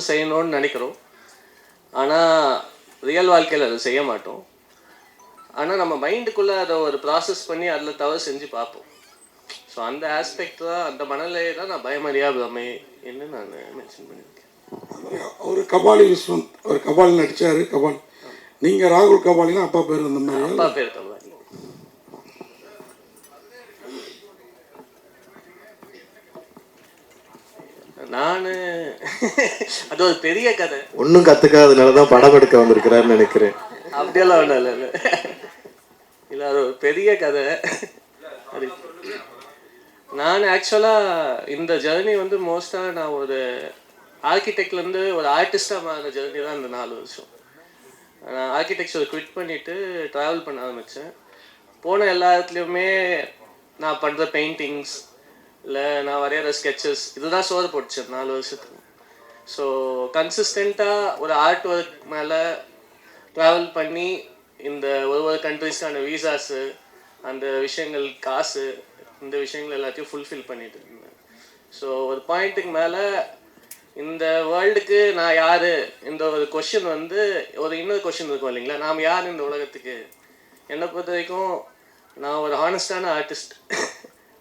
செய்யணும்னு நினைக்கிறோம். ஆனால் ரியல் வாழ்க்கையில் அதை செய்ய மாட்டோம். ஆனால் நம்ம மைண்டுக்குள்ளே அதை ஒரு ப்ராசஸ் பண்ணி அதில் தவறு செஞ்சு பார்ப்போம். ஸோ அந்த ஆஸ்பெக்ட் தான், அந்த மனநிலையை தான் நான் பயமறியா பிரமை என்று நான் மென்ஷன் பண்ணியிருக்கேன். அவர் கபாலி விஸ்வந்த், அவர் கபாலி நடித்தார். கபாலி நீங்கள் ராகுல் கபாலினா அப்பா பேர் அந்த மாதிரி? அப்பா பேர் கபாலி. நான் அது ஒரு பெரிய கதை, ஒன்றும் கற்றுக்காதனால தான் படம் எடுக்க வந்திருக்கிறாருன்னு நினைக்கிறேன். அப்படியெல்லாம் ஒன்றும் இல்லை இல்லை அது ஒரு பெரிய கதை. அது நான் ஆக்சுவலாக இந்த ஜேர்னி வந்து மோஸ்ட்டாக நான் ஒரு ஆர்கிடெக்ட்லேருந்து ஒரு ஆர்டிஸ்டாக மாறின ஜேர்னி தான் இந்த 4 வருஷம். நான் ஆர்கிடெக்சர் குவிட் பண்ணிவிட்டு ட்ராவல் பண்ண ஆரம்பித்தேன். போன எல்லா இடத்துலையுமே நான் பண்ணுற பெயிண்டிங்ஸ் இல்லை நான் வரைகிற ஸ்கெச்சஸ் இதுதான் சோறு போட்டுச்சு 4 வருஷத்துக்கு. ஸோ கன்சிஸ்டண்ட்டாக ஒரு ஆர்ட் ஒர்க் மேலே ட்ராவல் பண்ணி இந்த ஒரு கண்ட்ரிஸ்க்கான வீசாஸு, அந்த விஷயங்கள், காசு, இந்த விஷயங்கள் எல்லாத்தையும் ஃபுல்ஃபில் பண்ணிட்டு இருந்தேன். ஸோ ஒரு பாயிண்ட்டுக்கு மேலே இந்த வேர்ல்டுக்கு நான் யார், இந்த ஒரு கொஷின் வந்து ஒரு இன்னொரு கொஷின் இருக்கும் இல்லைங்களா, நாம் யார் இந்த உலகத்துக்கு. என்னை பொறுத்த வரைக்கும் நான் ஒரு ஹானஸ்டான ஆர்டிஸ்ட்,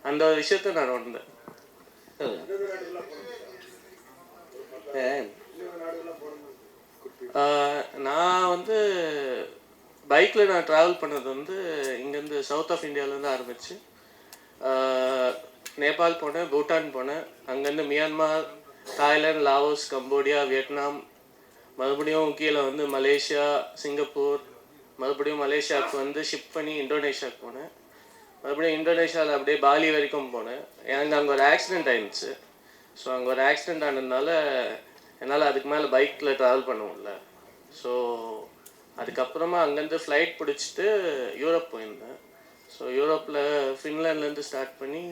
அந்த ஒரு விஷயத்த நான் உணர்ந்தேன். நான் வந்து பைக்கில் நான் ட்ராவல் பண்ணது வந்து இங்கேருந்து சவுத் ஆஃப் இந்தியாவிலேருந்து ஆரம்பித்து நேபாள் போனேன், பூட்டான் போனேன், அங்கேருந்து Myanmar, Thailand, Laos, Cambodia, Vietnam, மறுபடியும் கீழே வந்து மலேசியா, சிங்கப்பூர், மறுபடியும் மலேசியாவுக்கு வந்து ஷிப் பண்ணி இந்தோனேஷியாவுக்கு போனேன், மறுபடியும் இந்தோனேஷியாவில் அப்படியே பாலி வரைக்கும் போனேன். எனக்கு அங்கே ஒரு ஆக்சிடெண்ட் ஆயிடுச்சு. ஸோ அங்கே ஒரு ஆக்சிடெண்ட் ஆனதுனால என்னால் அதுக்கு மேலே பைக்கில் ட்ராவல் பண்ண முடியல. ஸோ அதுக்கப்புறமா அங்கேருந்து ஃப்ளைட் பிடிச்சிட்டு யூரோப் போயிருந்தேன். ஸோ யூரோப்பில் ஃபின்லாண்ட்லேருந்து ஸ்டார்ட் பண்ணி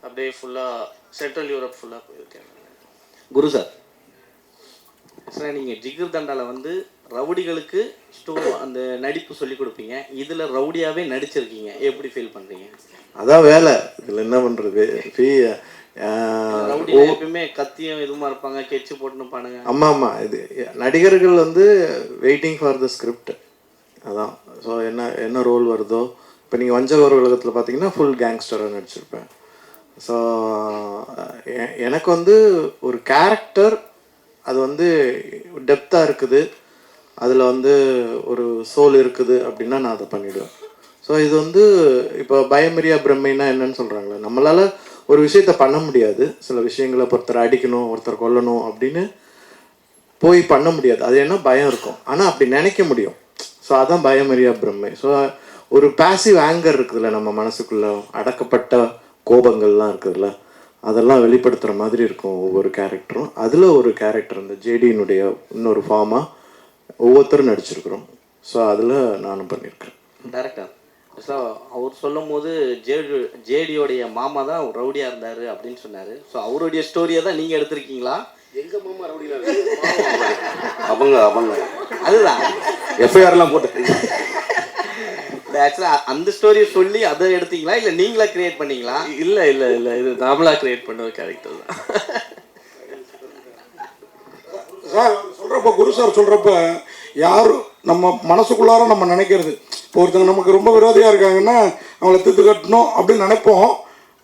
அப்படியே ஃபுல்லாக சென்ட்ரல் யூரோப் ஃபுல்லாக போயிருக்கேன். குரு சார், சார் நீங்கள் ஜிகர் தண்டாவில் வந்து ரவுடிகளுக்கு அந்த நடிப்பு சொல்லி கொடுப்பீங்க, இதில் ரவுடியாகவே நடிச்சிருக்கீங்க, எப்படி ஃபீல் பண்ணுறீங்க? அதான் வேலை, இதில் என்ன பண்ணுறது. ரவுடியில் எப்பயுமே கத்தியும் இதுமா இருப்பாங்க, கெச்சு போட்டுன்னு பானுங்க. ஆமாம் ஆமாம், இது நடிகர்கள் வந்து வெயிட்டிங் ஃபார் த ஸ்கிரிப்ட். அதான். ஸோ என்ன ரோல் வருதோ, இப்போ நீங்கள் வஞ்சகர் உலகத்தில் பார்த்தீங்கன்னா ஃபுல் கேங்ஸ்டராக நடிச்சிருப்பேன். ஸோ எனக்கு வந்து ஒரு கேரக்டர் அது வந்து டெப்த்தாக இருக்குது, அதில் வந்து ஒரு சோல் இருக்குது அப்படின்னா நான் அதை பண்ணிவிடுவேன். ஸோ இது வந்து இப்போ பயமறியா பிரம்மைனா என்னன்னு சொல்கிறாங்களே, நம்மளால் ஒரு விஷயத்த பண்ண முடியாது. சில விஷயங்களை ஒருத்தர் அடிக்கணும், ஒருத்தர் கொல்லணும் அப்படின்னு போய் பண்ண முடியாது, அது என்ன பயம் இருக்கும். ஆனால் அப்படி நினைக்க முடியும். ஸோ அதான் பயமறியா பிரம்மை. ஸோ ஒரு பேசிவ் ஆங்கர் இருக்குதுல்ல நம்ம மனசுக்குள்ளே, அடக்கப்பட்ட கோபங்கள்லாம் இருக்குதுல்ல, அதெல்லாம் வெளிப்படுத்துகிற மாதிரி இருக்கும் ஒவ்வொரு கேரக்டரும். அதில் ஒரு கேரக்டர் இந்த ஜேடியினுடைய இன்னொரு ஃபார்மாக ஒவ்வொருத்தரும் நடிச்சிருக்கிறோம். ஸோ அதில் நானும் பண்ணியிருக்கிறேன். டேரக்டர் சார் அவர் சொல்லும் போது ஜேடியோடைய மாமா தான் ரவுடியாக இருந்தார் அப்படின்னு சொன்னார். ஸோ அவருடைய ஸ்டோரியை தான் நீங்கள் எடுத்திருக்கீங்களா? எங்கள் மாமா ரவுடியாக அவங்க அதுதான் எஃப்ஐஆர்லாம் போட்டு ஆக்சுவலாக அந்த ஸ்டோரியை சொல்லி அதை எடுத்தீங்களா, இல்லை நீங்களா கிரியேட் பண்ணீங்களா? இல்லை இல்லை இல்லை, இது நாமளாக கிரியேட் பண்ண ஒரு கேரக்டர் தான். சார் சொல்கிறப்ப, குரு சார் சொல்கிறப்ப, யாரும் நம்ம மனசுக்குள்ளார நம்ம நினைக்கிறது, இப்போ ஒருத்தங்க நமக்கு ரொம்ப விரோதியாக இருக்காங்கன்னா அவங்கள தீர்த்து கட்டணும் அப்படின்னு நினைப்போம்.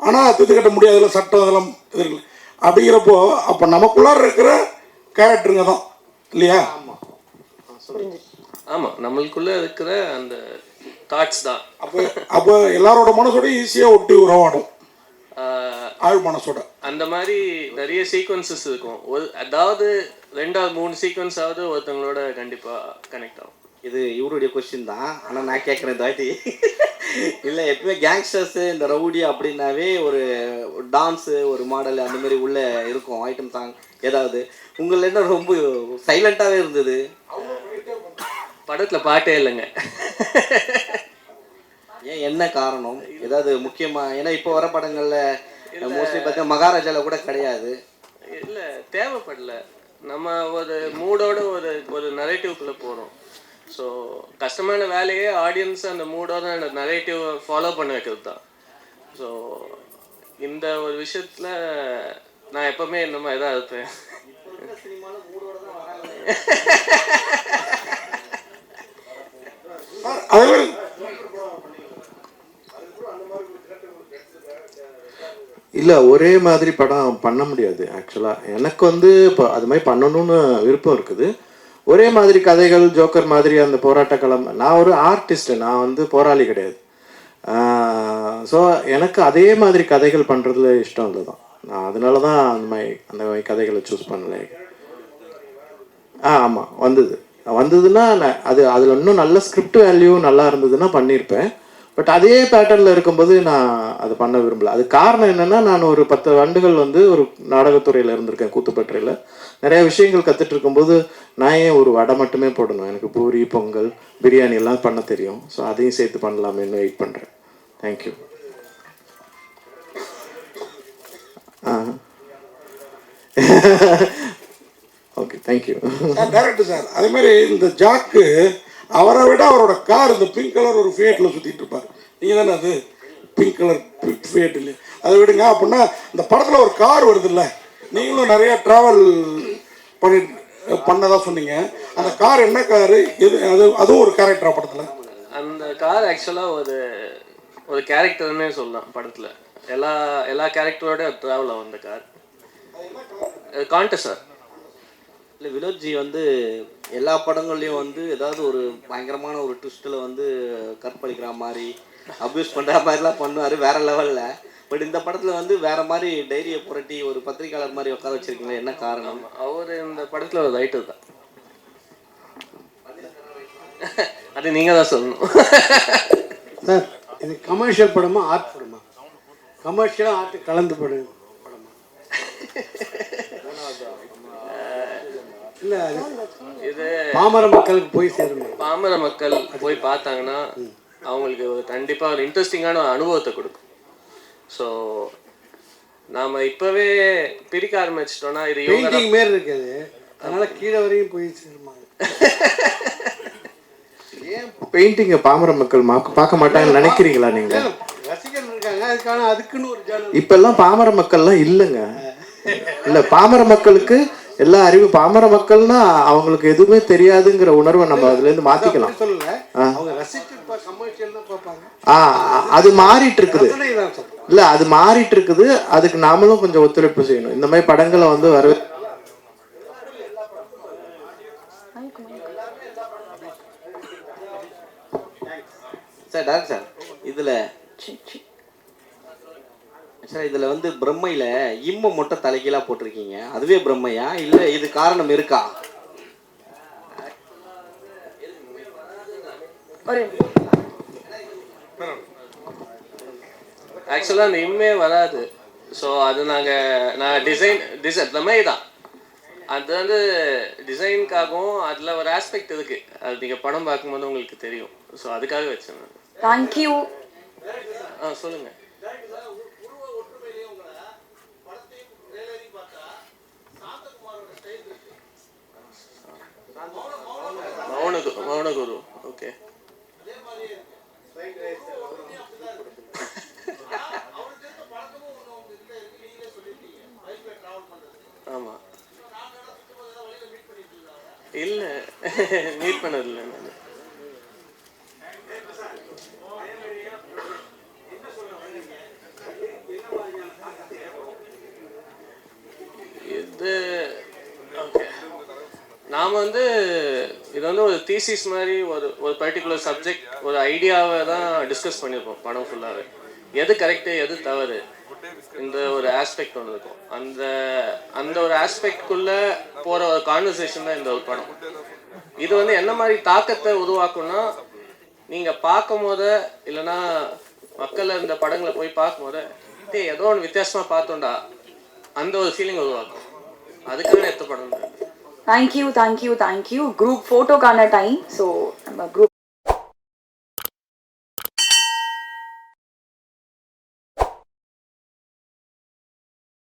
ஆனால் தீர்த்து கட்ட முடியாதுல, சட்டம் அதெல்லாம் இது இருக்குல்ல. அப்படிங்கிறப்போ அப்போ நமக்குள்ளார இருக்கிற கேரக்டருங்க தான் இல்லையா? ஆமாம், நம்மளுக்குள்ளே இருக்கிற அந்த தாட்ஸ் தான். அப்போ எல்லாரோட மனசோட ஈஸியாக ஒட்டி உறவாடும், ஆழ் மனசோட. அந்த மாதிரி நிறைய சீக்வன்சஸ் இருக்கும். அதாவது 2-3 சீக்வன்ஸாவது ஒருத்தவங்களோட கண்டிப்பாக கனெக்ட் ஆகும். இது இவருடைய கொஸ்டின் தான், ஆனால் நான் கேட்குறேன் தாட்டி. இல்லை, எப்பவுமே கேங்ஸ்டர்ஸு இந்த ரவுடி அப்படின்னாவே ஒரு டான்ஸு, ஒரு மாடல் அந்த மாதிரி உள்ளே இருக்கும், ஐட்டம் சாங் ஏதாவது. உங்களில் என்ன ரொம்ப சைலண்ட்டாகவே இருந்தது? படத்தில் பாட்டே இல்லைங்க. ஏன், என்ன காரணம்? ஏதாவது முக்கியமாக? ஏன்னா இப்போ வர படங்களில் மோஸ்ட்லி பார்த்தா மகாராஜாவில் கூட கிடையாது. இல்லை, தேவைப்படல. நம்ம ஒரு மூடோட ஒரு நரேட்டிவ்குள்ளே போகிறோம். ஸோ கஷ்டமான வேலையே ஆடியன்ஸ் அந்த மூடோட அந்த நரேட்டிவ் ஃபாலோ பண்ண வைக்கிறது தான். ஸோ இந்த ஒரு விஷயத்தில் நான் எப்போவுமே இந்த மாதிரி தான் இருப்பேன். அதே மாதிரி இல்லை ஒரே மாதிரி படம் பண்ண முடியாது ஆக்சுவலாக. எனக்கு வந்து இப்போ அது மாதிரி பண்ணணும்னு விருப்பம் இருக்குது. ஒரே மாதிரி கதைகள் ஜோக்கர் மாதிரி அந்த போராட்ட களம், நான் ஒரு ஆர்டிஸ்ட்டு, நான் வந்து போராளி கிடையாது. ஸோ எனக்கு அதே மாதிரி கதைகள் பண்ணுறதுல இஷ்டம் இல்லை தான். நான் அதனால தான் அந்த மாதிரி கதைகளை சூஸ் பண்ணல. ஆமாம் வந்ததுன்னா நான் அதில் இன்னும் நல்ல ஸ்கிரிப்ட் வேல்யூ நல்லா இருந்ததுன்னா பண்ணியிருப்பேன். பட் அதே பேட்டர்னில் இருக்கும்போது நான் அது பண்ண விரும்பல. அது காரணம் என்னென்னா, நான் ஒரு 10 ஆண்டுகள் வந்து ஒரு நாடகத்துறையில் இருந்திருக்கேன், கூத்துப்பற்றையில் நிறைய விஷயங்கள் கற்றுட்டு இருக்கும்போது நான் ஏன் ஒரு வடை மட்டுமே போடணும், எனக்கு பூரி பொங்கல் பிரியாணி எல்லாம் பண்ண தெரியும். ஸோ அதையும் சேர்த்து பண்ணலாமேன்னு வெயிட் பண்ணுறேன். Thank you. Okay, thank you. Director sir, அதே மாதிரி இந்த ஜாக்கு அவரை விட அவரோட கார் இந்த பிங்க் கலர் ஒரு ஃபியேட்டில் சுற்றிட்டு இருப்பார். நீங்கள் தானே அது பிங்க் கலர் ஃபியேட் இல்லையா? அதை விடுங்க. அப்படின்னா இந்த படத்தில் ஒரு கார் வருது இல்லை, நீங்களும் நிறைய ட்ராவல் பண்ணதா சொன்னீங்க. அந்த கார் என்ன காரு, எது அதுவும் ஒரு கேரக்டரா படத்தில்? அந்த கார் ஆக்சுவலாக ஒரு கேரக்டர்னே சொல்லலாம் படத்தில். எல்லா கேரக்டரோட ட்ராவல் ஆகும் அந்த கார். Contest sir. இல்லை, வினோத்ஜி வந்து எல்லா படங்கள்லையும் வந்து ஏதாவது ஒரு பயங்கரமான ஒரு ட்விஸ்ட்டில் வந்து கற்பழிக்கிற மாதிரி அப்யூஸ் பண்ணுற மாதிரிலாம் பண்ணுவார் வேற லெவலில். பட் இந்த படத்தில் வந்து வேற மாதிரி டைரியை புரட்டி ஒரு பத்திரிக்கையாளர் மாதிரி உட்கார வச்சிருக்கீங்களா, என்ன காரணம்? அவர் இந்த படத்தில் ஒரு ரைட்டர் தான். அது நீங்கள் தான் சொல்லணும். சார், இது கமர்ஷியல் படமா ஆர்ட் படமா? கமர்ஷியலாக ஆர்ட் கலந்து படம் படமா? இல்லை, இது பாமர மக்களுக்கு போய் சேரும். பாமர மக்கள் போய் பார்த்தாங்கன்னா அவங்களுக்கு கண்டிப்பாக ஒரு இன்ட்ரெஸ்டிங்கான அனுபவத்தை கொடுக்கும். ஸோ நாம் இப்போவே பிரிக்க ஆரம்பிச்சிட்டோன்னா இது பெயிண்டிங் மாரி இருக்குது, அதனால கீழே வரையும் போய் சேருமா? ஏன் பெயிண்டிங்கை பாமர மக்கள் பார்க்க மாட்டாங்கன்னு நினைக்கிறீங்களா நீங்கள்? ரசிகர்கள் இருக்காங்க, அதுக்குன்னு ஒரு ஜானல். இப்பெல்லாம் பாமர மக்கள்லாம் இல்லைங்க. இல்லை, பாமர மக்களுக்கு எல்லா அறிவு, பாமர மக்கள்னா அவங்களுக்கு எதுவுமே தெரியாதுங்கிற உணர்வை நம்ம அதுலேருந்து மாற்றிக்கலாம். சொல்லல, அவங்க ரசிச்சு கமர்ஷியல் தான் பார்ப்பாங்க. அது மாறிட்டு இருக்குது. இல்லை, அது மாறிட்டு இருக்குது. அதுக்கு நாமளும் கொஞ்சம் ஒத்துழைப்பு செய்யணும். இந்த மாதிரி படங்களை வந்து சார் டாக்டர் சார், இதில் வந்து பிரம்மையில் இம்ம மொட்டை தலைகீழாக போட்டிருக்கீங்க, அதுவே பிரம்மையா இல்லை இது காரணம் இருக்கா? ஆக்சுவலாக அந்த இம்மே வராது. ஸோ அது நான் டிசைன் இந்த மாதிரி தான். அது வந்து டிசைனுக்காகவும் அதில் ஒரு ஆஸ்பெக்ட் இருக்குது, அது நீங்கள் படம் பார்க்கும்போது உங்களுக்கு தெரியும். ஸோ அதுக்காக வச்சேன் நான். தேங்க்யூ. சொல்லுங்கள். மௌனகுரு. ஓகே. ஆமாம். இல்லை, மீட் பண்ணதில்லை நான். இது ஓகே. நாம் வந்து இது வந்து ஒரு தீசிஸ் மாதிரி ஒரு பர்டிகுலர் சப்ஜெக்ட், ஒரு ஐடியாவை தான் டிஸ்கஸ் பண்ணியிருப்போம் படம் ஃபுல்லாகவே. எது கரெக்டு எது தவறு, இந்த ஒரு ஆஸ்பெக்ட் ஒன்று இருக்கும். அந்த ஒரு ஆஸ்பெக்ட்குள்ளே போகிற ஒரு கான்வர்சேஷன் தான் இந்த ஒரு படம். இது வந்து என்ன மாதிரி தாக்கத்தை உருவாக்கும்னா, நீங்கள் பார்க்கும் போது இல்லைன்னா மக்கள் இந்த படங்களை போய் பார்க்கும் போது ஏதோ ஒன்று வித்தியாசமாக பார்த்தோண்டா அந்த ஒரு ஃபீலிங் உருவாக்கும். அதுக்காக எடுத்த படம். தேங்க்யூ. குரூப் ஃபோட்டோக்கான டைம். ஸோ நம்ம குரூப்